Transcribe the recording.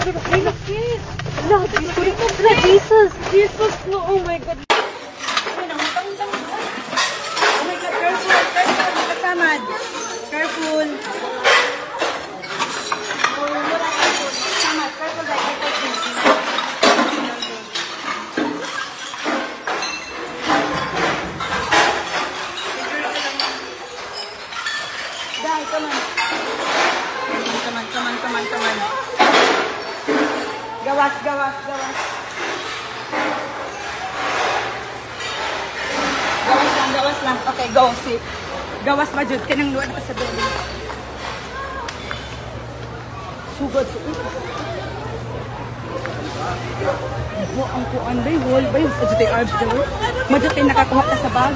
Ay, nakit. Allah, Jesus. Jesus, no. Oh my God. Oh my God, careful, careful. Kasamad. Careful. Kasamad, careful, careful. Dahil, come on. Come on. Gawas. Gawas lang. Okay, go, sit. Gawas majud kanang luwad pa sa belly. Sugod. Mo ang kuan bay, wall bay, sa jud ay arbs daw. Majud kay nakakuha ta sa bag.